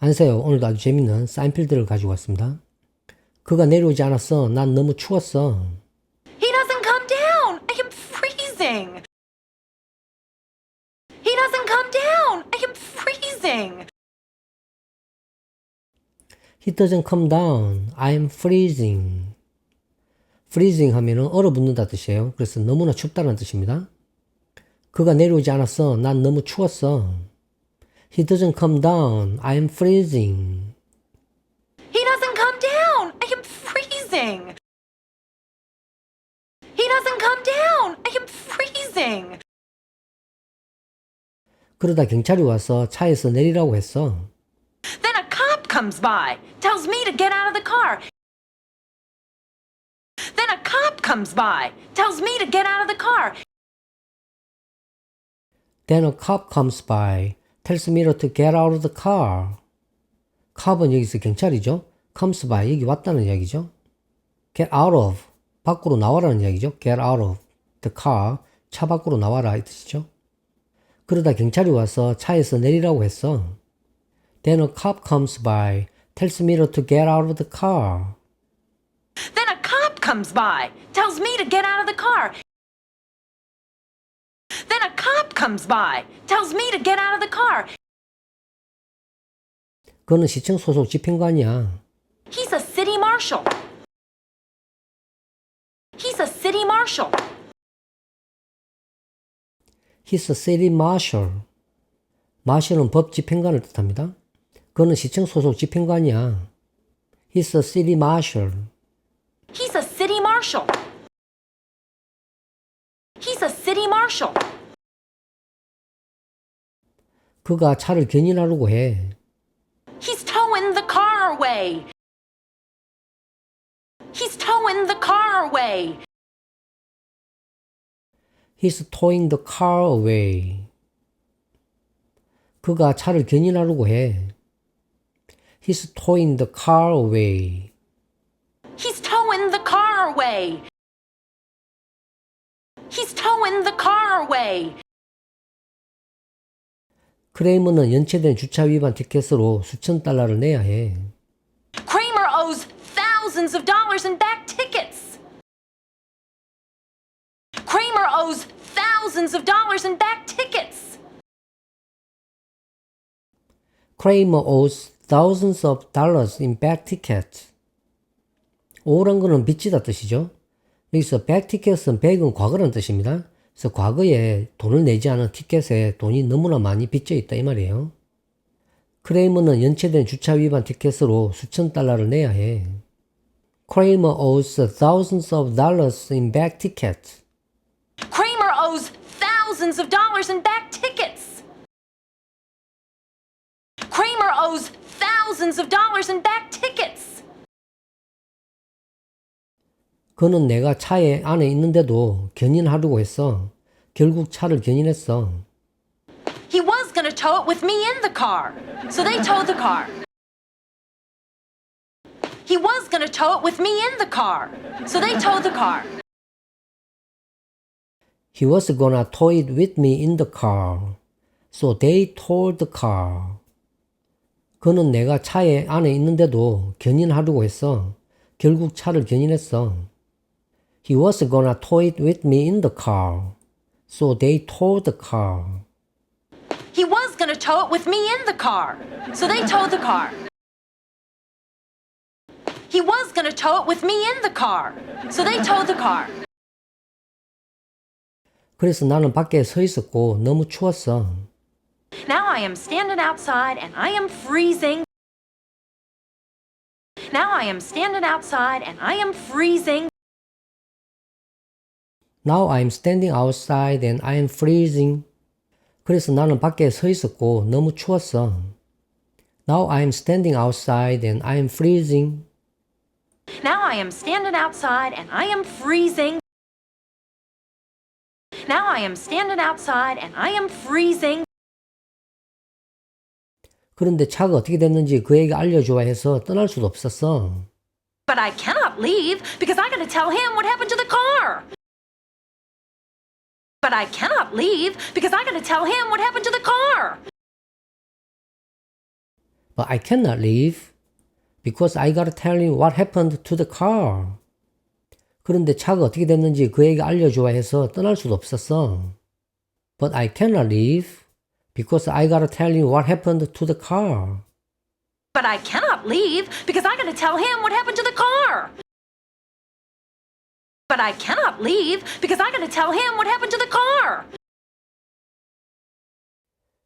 안녕하세요. 오늘도 아주 재밌는 사인필드를 가지고 왔습니다. 그가 내려오지 않았어. 난 너무 추웠어. He doesn't come down. I am freezing. He doesn't come down. I am freezing. He doesn't come down. I'm freezing. freezing 하면은 얼어붙는다 뜻이에요. 그래서 너무나 춥다는 뜻입니다. 그가 내려오지 않았어. 난 너무 추웠어. He doesn't come down. I'm freezing. He doesn't come down. I am freezing. He doesn't come down. I am freezing. 그러다 경찰이 와서 차에서 내리라고 했어. Then a cop comes by, tells me to get out of the car. Then a cop comes by, tells me to get out of the car. Then a cop comes by, tells me to get out of the car. cop은 여기서 경찰이죠. comes by, 여기 왔다는 이야기죠. get out of, 밖으로 나와라는 이야기죠. get out of the car, 차 밖으로 나와라 이 뜻이죠. 그러다 경찰이 와서 차에서 내리라고 했어. Then a cop comes by, tells me to get out of the car. Then a cop comes by, tells me to get out of the car. Then a cop comes by, tells me to get out of the car. 그는 시청 소속 집행관이야. He's a city marshal. He's a city marshal. He's a city marshal. marshal은 법 집행관을 뜻합니다. 그는 시청 소속 집행관이야. He's a city marshal. He's a city marshal. He's a city marshal. 그가 차를 견인하려고 해. He's towing the car away. He's towing the car away. He's towing the car away. 그가 차를 견인하려고 해. He's towing the car away. He's towing the car away. He's towing the car away. 크레이머는 연체된 주차 위반 티켓으로 수천 달러를 내야 해. Kramer owes thousands of dollars in back tickets. Kramer owes thousands of dollars in back tickets. Kramer owes thousands of dollars in back tickets. ow란 거는 빚지다 뜻이죠. 여기서 back ticket은 back은 과거라는 뜻입니다. 그래서 과거에 돈을 내지 않은 티켓에 돈이 너무나 많이 빚져 있다 이 말이에요. 크레이머는 연체된 주차 위반 티켓으로 수천 달러를 내야 해. Kramer owes thousands of dollars in back tickets. Kramer owes thousands of dollars in back tickets. Kramer owes thousands of dollars in back tickets. 그는 내가 차에 안에 있는데도 견인하려고 했어. 결국 차를 견인했어. He was going to tow it with me in the car, so they towed the car. He was going to tow it with me in the car, so they towed the car. He was gonna tow it with me in the car. So they towed the car. 그는 내가 차에 안에 있는데도 견인하려고 했어. 결국 차를 견인했어. He was gonna tow it with me in the car. So they towed the car. He was going to tow it with me in the car, so they towed the car. He was going to tow it with me in the car, so they towed the car. 그래서 나는 밖에 서 있었고 너무 추웠어. Now I am standing outside and I am freezing. Now I am standing outside and I am freezing. Now I'm standing outside and I am freezing. 그래서 나는 밖에 서 있었고 너무 추웠어. Now I'm standing outside and I am freezing. Now I am standing outside and I am freezing. Now I am standing outside and I am freezing. 그런데 차가 어떻게 됐는지 그에게 알려줘야 해서 떠날 수도 없었어. But I cannot leave because I gotta tell him what happened to the car. But I cannot leave because I gotta tell him what happened to the car. But I cannot leave because I gotta tell him what happened to the car. 그런데 차가 어떻게 됐는지 그에게 알려줘야 해서 떠날 수도 없었어. But I cannot leave because I gotta tell him what happened to the car. But I cannot leave because I gotta tell him what happened to the car. But I cannot leave because I gotta tell him what happened to the car.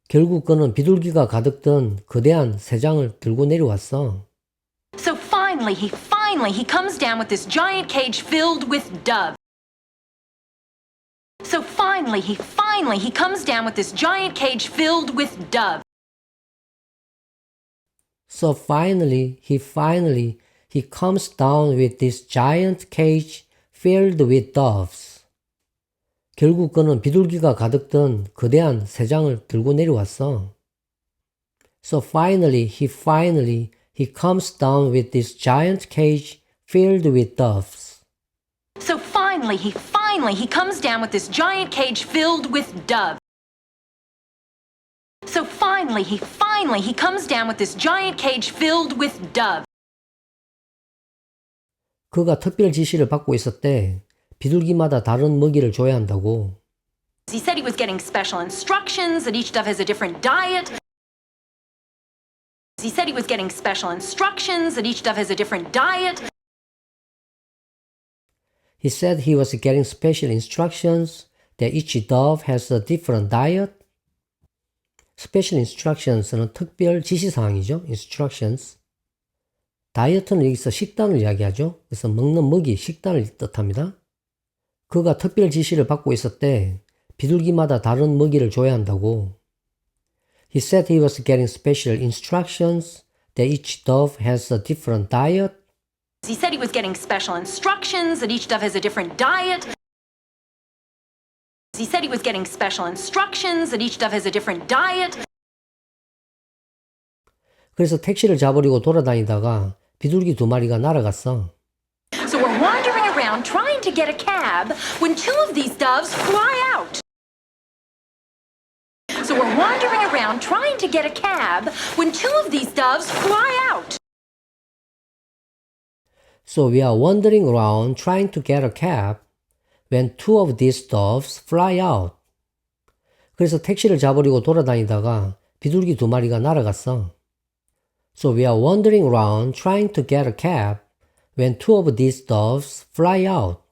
결국 그는 비둘기가 가득 든 거대한 새 장을 들고 내려왔어. So finally he comes down with this giant cage filled with doves. So finally he comes down with this giant cage filled with doves. So finally he comes down with this giant cage filled with doves. 결국 그는 비둘기가 가득 든 거대한 새 장을 들고 내려왔어. So finally he comes down with this giant cage filled with doves. So finally he comes down with this giant cage filled with doves. So finally he comes down with this giant cage filled with doves. 그가 특별 지시를 받고 있었대. 비둘기마다 다른 먹이를 줘야 한다고. He said he was getting special instructions, that each dove has a different diet. He said he was getting special instructions, that each dove has a different diet. He said he was getting special instructions that each dove has a different diet. Special instructions는 특별 지시사항이죠. Instructions. 다이어트는 여기서 식단을 이야기하죠. 그래서 먹는 먹이, 식단을 뜻합니다. 그가 특별 지시를 받고 있었대. 비둘기마다 다른 먹이를 줘야 한다고. He said he was getting special instructions that each dove has a different diet. He said he was getting special instructions, that each dove has a different diet. He said he was getting special instructions, that each dove has a different diet. 그래서 택시를 잡으려고 돌아다니다가 비둘기 두 마리가 날아갔어. So we're wandering around trying to get a cab when two of these doves fly out. So we're wandering around trying to get a cab when two of these doves fly out. So we are wandering around trying to get a cab when two of these doves fly out. 그래서 택시를 잡으려고 돌아다니다가 비둘기 두 마리가 날아갔어. So we are wandering around trying to get a cab when two of these doves fly out.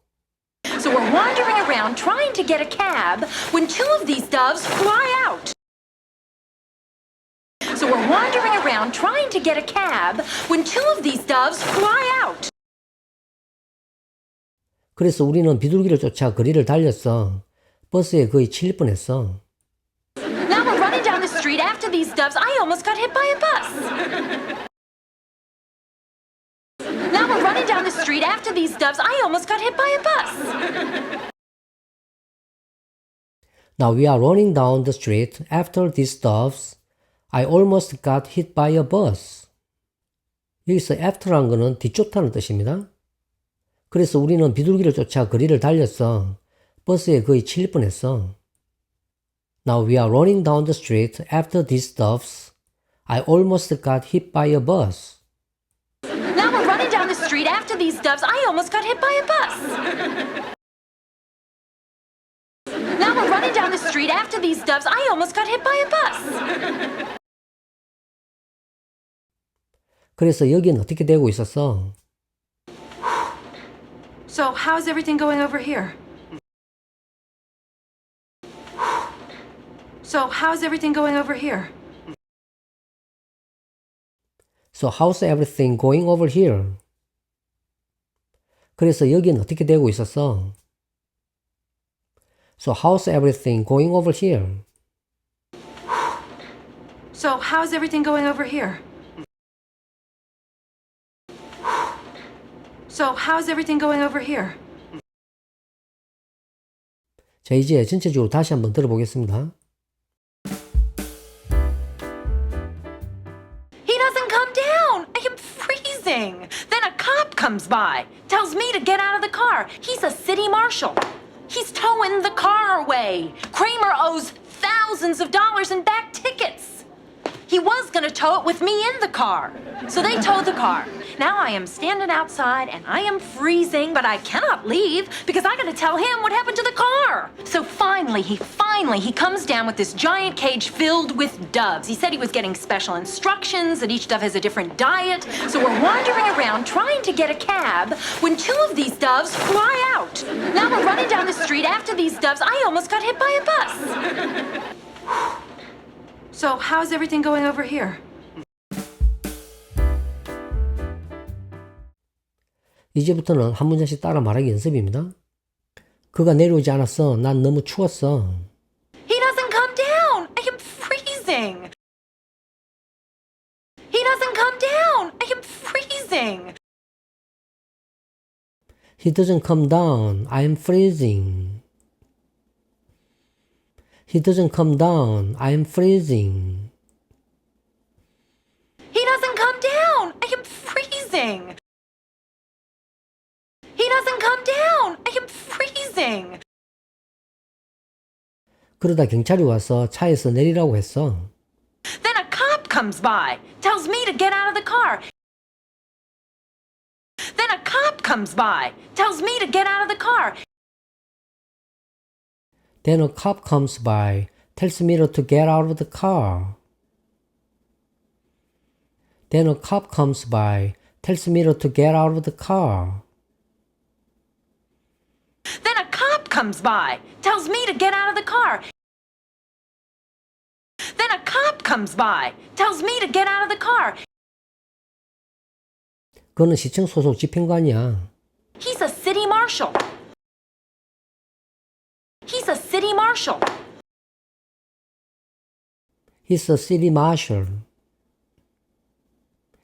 So we're wandering around trying to get a cab when two of these doves fly out. So we're wandering around trying to get a cab when two of these doves fly out. 그래서 우리는 비둘기를 쫓아 거리를 달렸어. 버스에 거의 칠 뻔했어. Now we're running down the street after these doves. I almost got hit by a bus. Now we're running down the street after these doves. I almost got hit by a bus. Now we are running down the street after these doves. I almost got hit by a bus. 여기서 after라는 거는 뒤쫓다는 뜻입니다. 그래서 우리는 비둘기를 쫓아 거리를 달렸어. 버스에 거의 칠 뻔했어. Now we are running down the street after these doves. I almost got hit by a bus. Now we're running down the street after these doves. I almost got hit by a bus. Now we're running down the street after these doves. I almost got hit by a bus. 그래서 여기는 어떻게 되고 있었어? So how's everything going over here? So how's everything going over here? So how's everything going over here? 그래서 여기는 어떻게 되고 있었어? So how's everything going over here? So how's everything going over here? So how's everything going over here? 자, 이제 전체적으로 다시 한번 들어보겠습니다. He doesn't come down. I am freezing. Then a cop comes by, tells me to get out of the car. He's a city marshal. He's towing the car away. Kramer owes thousands of dollars in back tickets. He was going to tow it with me in the car. So they towed the car. Now I am standing outside and I am freezing, but I cannot leave because I got to tell him what happened to the car. So finally he comes down with this giant cage filled with doves. He said he was getting special instructions, that each dove has a different diet. So we're wandering around trying to get a cab when two of these doves fly out. Now we're running down the street after these doves. I almost got hit by a bus. So how's everything going over here? 이제부터는 한 문장씩 따라 말하기 연습입니다. 그가 내려오지 않았어. 난 너무 추웠어. He doesn't come down. I am freezing. He doesn't come down. I am freezing. He doesn't come down. I am freezing. He doesn't come down. I am freezing. He doesn't come down. I am freezing. He doesn't come down. I am freezing. 그러다 경찰이 와서 차에서 내리라고 했어. Then a cop comes by, tells me to get out of the car. Then a cop comes by, tells me to get out of the car. Then a cop comes by, tells me to get out of the car. Then a cop comes by, tells me to get out of the car. Then a cop comes by, tells me to get out of the car. Then a cop comes by, tells me to get out of the car. 그는 시청 소속 집행관이야. He's a city marshal. He's a city marshal. He's a city marshal.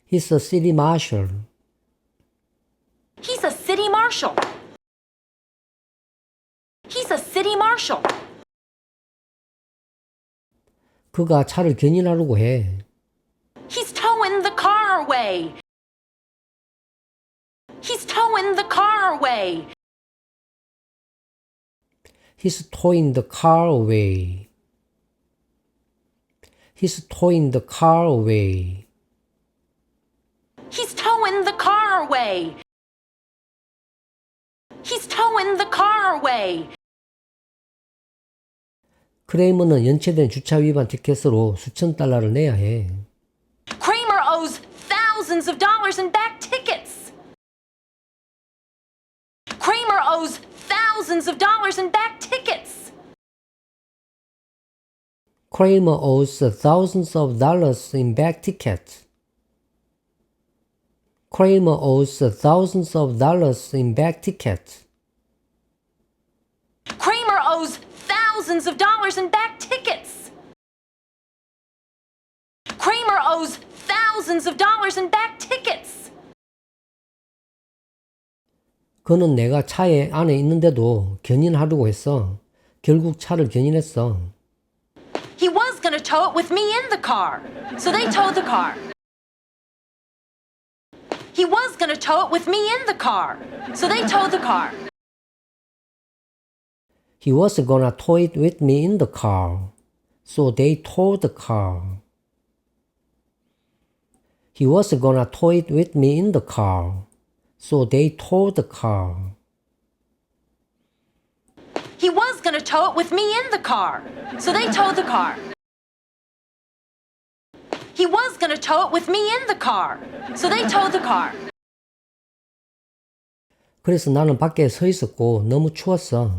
He's a city marshal. He's a city marshal. He's a city marshal. 그가 차를 견인하려고 해. He's towing the car away. He's towing the car away. He's towing the car away. He's towing the car away. He's towing the car away. He's towing the car away. 크레이머는 연체된 주차 위반 티켓으로 수천 달러를 내야 해. Kramer owes thousands of dollars in back tickets. Kramer owes thousands of dollars in back tickets. Kramer owes thousands of dollars in back tickets. Kramer owes thousands of dollars in back tickets. Kramer owes thousands of dollars in back tickets. Kramer owes thousands of dollars in back tickets. 그는 내가 차에 안에 있는데도 견인하려고 했어. 결국 차를 견인했어. He was going to tow it with me in the car. So they towed the car. He was going to tow it with me in the car. So they towed the car. He was gonna tow it with me in the car. So they towed the car. He was gonna tow it with me in the car. So they towed the car. He was going to tow it with me in the car. So they towed the car. He was going to tow it with me in the car. So they towed the car. 그래서 나는 밖에 서 있었고 너무 추웠어.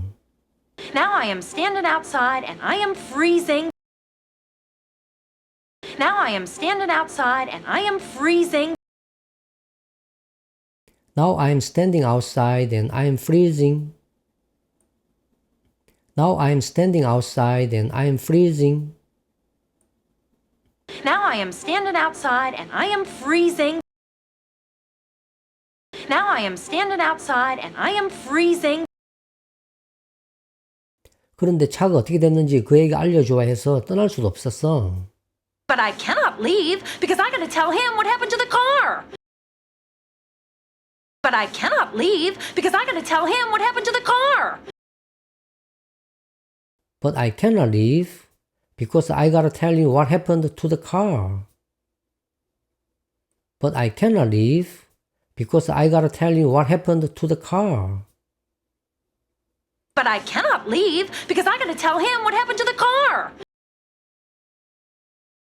Now I am standing outside and I am freezing. Now I am standing outside and I am freezing. Now I am standing outside and I am freezing. Now I am standing outside and I am freezing. Now I am standing outside and I am freezing. Now I am standing outside and I am freezing. 그런데 차가 어떻게 됐는지 그에게 알려줘야 해서 떠날 수도 없었어. But I cannot leave because I got to tell him what happened to the car. But I cannot leave because I got to tell him what happened to the car. But I cannot leave because I gotta tell you what happened to the car. But I cannot leave because I gotta tell you what happened to the car. But I cannot leave because I gotta tell him what happened to the car.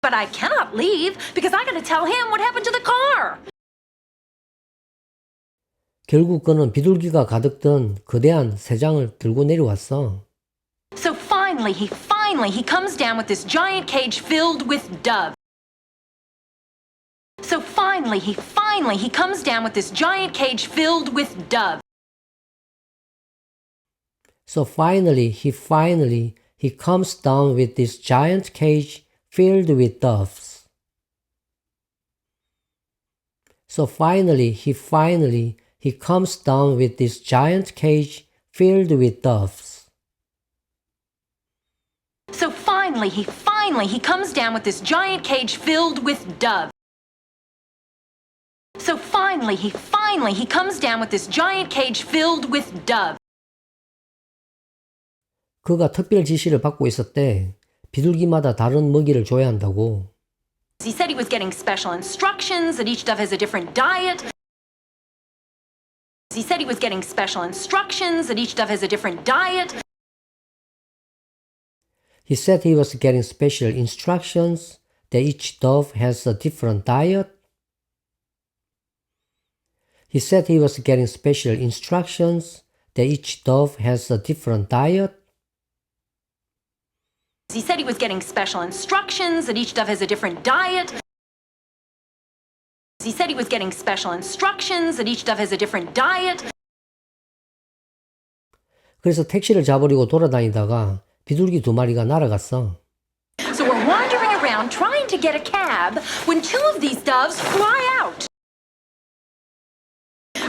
But I cannot leave because I gotta tell him what happened to the car. 결국 그는 비둘기가 가득 든 거대한 새 장을 들고 내려왔어. So finally he comes down with this giant cage filled with doves. So finally he comes down with this giant cage filled with doves. So finally he comes down with this giant cage filled with doves. So finally he comes down with this giant cage filled with doves. So finally he comes down with this giant cage filled with doves. So finally he comes down with this giant cage filled with doves. 그가 특별 지시를 받고 있었대. 비둘기마다 다른 먹이를 줘야 한다고. He said he was getting special instructions, that each dove has a different diet. He said he was getting special instructions, that each dove has a different diet. He said he was getting special instructions that each dove has a different diet. He said he was getting special instructions that each dove has a different diet. He said he was getting special instructions, that each dove has a different diet. He said he was getting special instructions, that each dove has a different diet. 그래서 택시를 잡으려고 돌아다니다가 비둘기 두 마리가 날아갔어. So we're wandering around trying to get a cab when two of these doves fly out.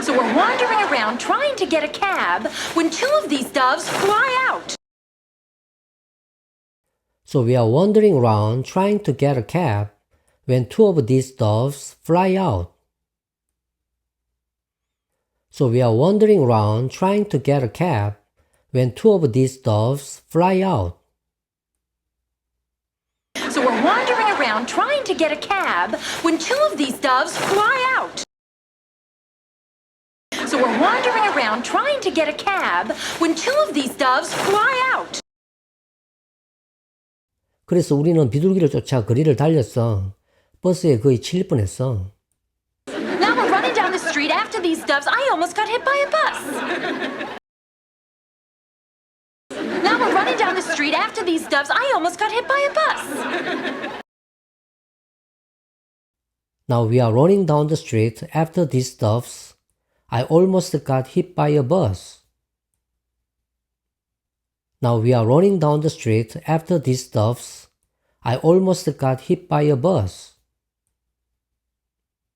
So we're wandering around trying to get a cab when two of these doves fly out. So we are wandering around trying to get a cab when two of these doves fly out. So we are wandering around trying to get a cab when two of these doves fly out. So we're wandering around trying to get a cab when two of these doves fly out. So we're wandering around trying to get a cab when two of these doves fly out. 그래서 우리는 비둘기를 쫓아 거리를 달렸어. 버스에 거의 칠 뻔했어. Now we're running down the street after these doves. I almost got hit by a bus. Now we're running down the street after these doves. I almost got hit by a bus. Now we are running down the street after these doves. I almost got hit by a bus. Now we are running down the street after these doves. I almost got hit by a bus.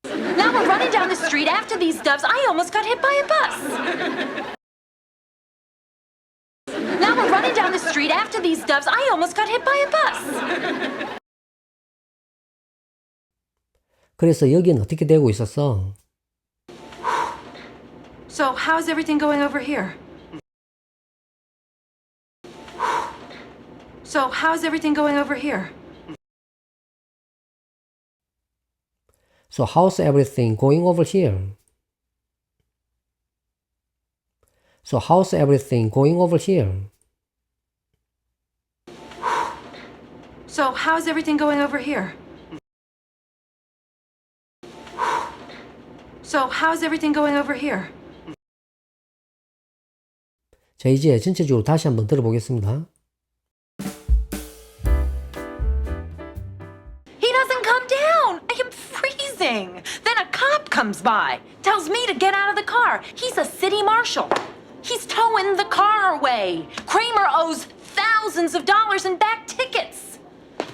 Now we're running down the street after these doves. I almost got hit by a bus. Now we're running down the street after these doves. I almost got hit by a bus. 그래서 여긴 어떻게 되고 있었어? So how's everything going over here? So how's everything going over here? So how's everything going over here? So how's everything going over here? So how's everything going over here? So how's everything going over here? 자, 이제 전체적으로 다시 한번 들어보겠습니다. He doesn't come down. I am freezing. Then a cop comes by, tells me to get out of the car. He's a city marshal. He's towing the car away. Kramer owes thousands of dollars in back tickets.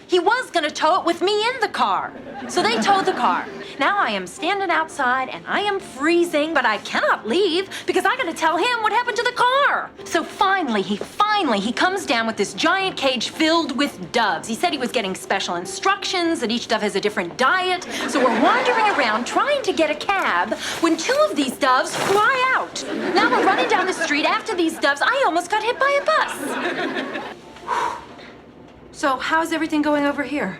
He was going to tow it with me in the car. So they towed the car. Now I am standing outside and I am freezing, but I cannot leave because I got to tell him what happened to the car. So finally he comes down with this giant cage filled with doves. He said he was getting special instructions, that each dove has a different diet. So we're wandering around trying to get a cab when two of these doves fly out. Now we're running down the street after these doves. I almost got hit by a bus. So, how's everything going over here?